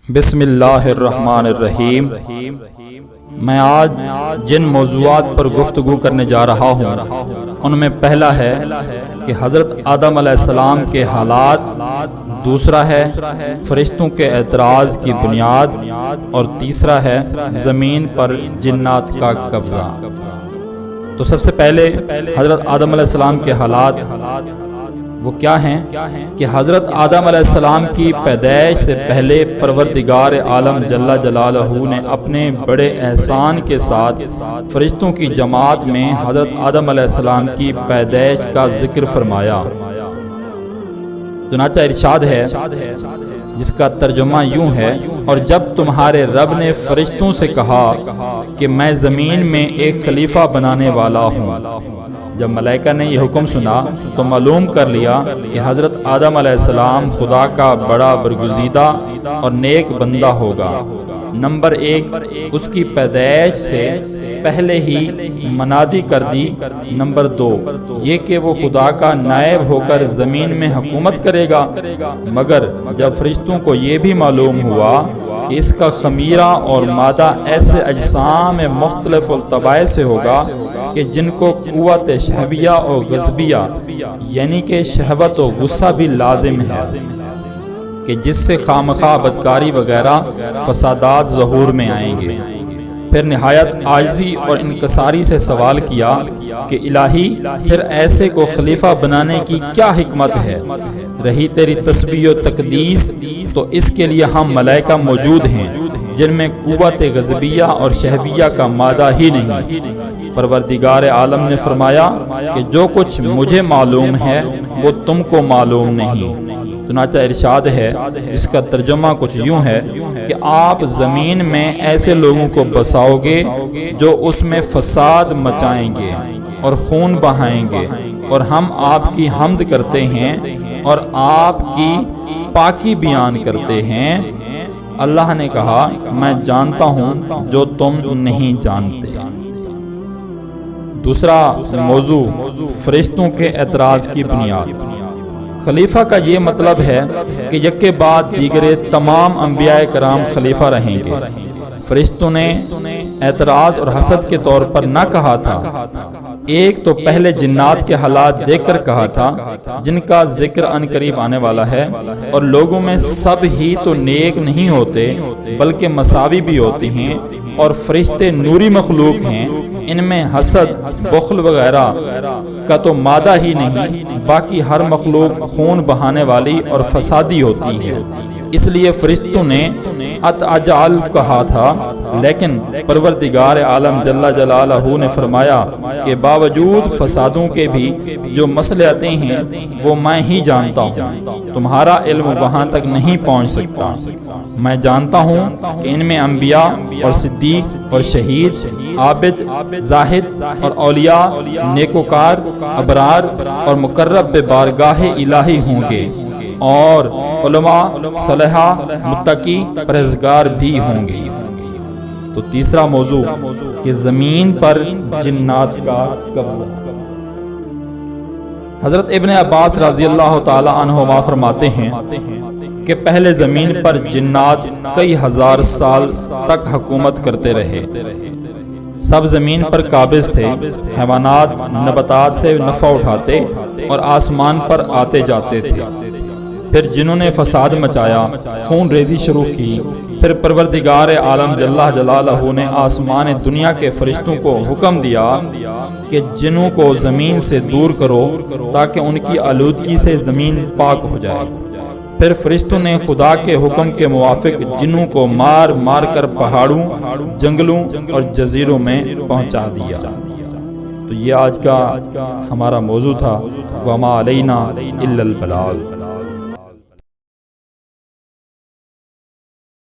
بسم اللہ الرحمن الرحیم۔ میں آج جن موضوعات پر گفتگو کرنے جا رہا ہوں ان میں پہلا ہے کہ حضرت آدم علیہ السلام کے حالات، دوسرا ہے فرشتوں کے اعتراض کی بنیاد، اور تیسرا ہے زمین پر جنات کا قبضہ۔ تو سب سے پہلے حضرت آدم علیہ السلام کے حالات وہ کیا ہیں کہ حضرت آدم علیہ السلام کی پیدائش سے پہلے پروردگار عالم جل جلالہ نے اپنے بڑے احسان کے ساتھ فرشتوں کی جماعت میں حضرت آدم علیہ السلام کی پیدائش کا ذکر فرمایا۔ چنانچہ ارشاد ہے جس کا ترجمہ یوں ہے، اور جب تمہارے رب نے فرشتوں سے کہا کہ میں زمین میں ایک خلیفہ بنانے والا ہوں، جب ملائکہ نے یہ حکم سنا تو معلوم کر لیا کہ حضرت آدم علیہ السلام خدا کا بڑا برگزیدہ اور نیک بندہ ہوگا۔ نمبر 1، اس کی پیدائش سے پہلے ہی منادی کر دی۔ نمبر 2، یہ کہ وہ خدا کا نائب ہو کر زمین میں حکومت کرے گا، مگر جب فرشتوں کو یہ بھی معلوم ہوا کہ اس کا خمیرہ اور مادہ ایسے اجسام مختلف الطبع سے ہوگا کہ جن کو قوت شہویہ اور غضبیہ یعنی کہ شہوت و غصہ بھی لازم ہے، کہ جس سے خامخواہ بدکاری وغیرہ فسادات ظہور میں آئیں گے، پھر نہایت عاجزی اور انکساری سے سوال کیا کہ الہی پھر ایسے کو خلیفہ بنانے کی کیا حکمت ہے؟ رہی تیری تسبیح و تقدیس تو اس کے لیے ہم ملائکہ موجود ہیں جن میں قوت غضبیہ اور شہویہ کا مادہ ہی نہیں۔ پروردگار عالم نے فرمایا کہ جو کچھ مجھے معلوم ہے وہ تم کو معلوم نہیں۔ چنانچہ ارشاد ہے جس کا ترجمہ کچھ یوں ہے کہ آپ زمین میں ایسے لوگوں کو بساؤ گے جو اس میں فساد مچائیں گے اور خون بہائیں گے، اور ہم آپ کی حمد کرتے ہیں اور آپ کی پاکی بیان کرتے ہیں۔ اللہ نے کہا میں جانتا ہوں جو تم نہیں جانتے۔ دوسرا موضوع فرشتوں کے اعتراض کی بنیاد۔ خلیفہ کا یہ مطلب ہے کہ یکے بعد دیگرے تمام انبیاء کرام خلیفہ رہیں گے۔ فرشتوں نے اعتراض اور حسد کے طور پر نہ کہا تھا، ایک تو پہلے جنات کے حالات دیکھ کر کہا تھا جن کا ذکر ان قریب آنے والا ہے، اور لوگوں میں سب ہی تو نیک نہیں ہوتے بلکہ مساوی بھی ہوتے ہیں، اور فرشتے نوری مخلوق ہیں، ان میں حسد، بخل وغیرہ کا تو مادہ ہی نہیں، باقی ہر مخلوق خون بہانے والی اور فسادی ہوتی ہے۔ اس لیے فرشتوں نے اتعجل کہا تھا، لیکن پروردگار عالم جل جلالہ نے فرمایا کہ باوجود فسادوں کے بھی جو مسئلے آتے ہیں وہ میں ہی جانتا ہوں، تمہارا علم وہاں تک نہیں پہنچ سکتا۔ میں جانتا ہوں کہ ان میں انبیاء اور صدیق اور شہید، عابد، زاہد اور اولیاء، نیکوکار، ابرار اور مقرب بارگاہ الہی ہوں گے، اور علماء، صالحہ، متقی، پرہیزگار بھی ہوں گے۔ تو تیسرا موضوع کہ زمین پر جنات کا قبضہ۔ حضرت ابن عباس رضی اللہ تعالی عنہما فرماتے ہیں کہ پہلے زمین پر جنات کئی ہزار سال تک حکومت کرتے رہے، سب زمین پر قابض تھے، حیوانات، نباتات سے نفع اٹھاتے اور آسمان پر آتے جاتے تھے۔ پھر جنہوں نے فساد مچایا، خون ریزی شروع کی، پھر پروردگار عالم جل جلالہ نے آسمان دنیا کے فرشتوں کو حکم دیا کہ جنوں کو زمین سے دور کرو تاکہ ان کی آلودگی سے زمین پاک ہو جائے۔ پھر فرشتوں نے خدا کے حکم کے موافق جنوں کو مار مار کر پہاڑوں، جنگلوں اور جزیروں میں پہنچا دیا۔ تو یہ آج کا ہمارا موضوع تھا، وما علینا الا البلاغ۔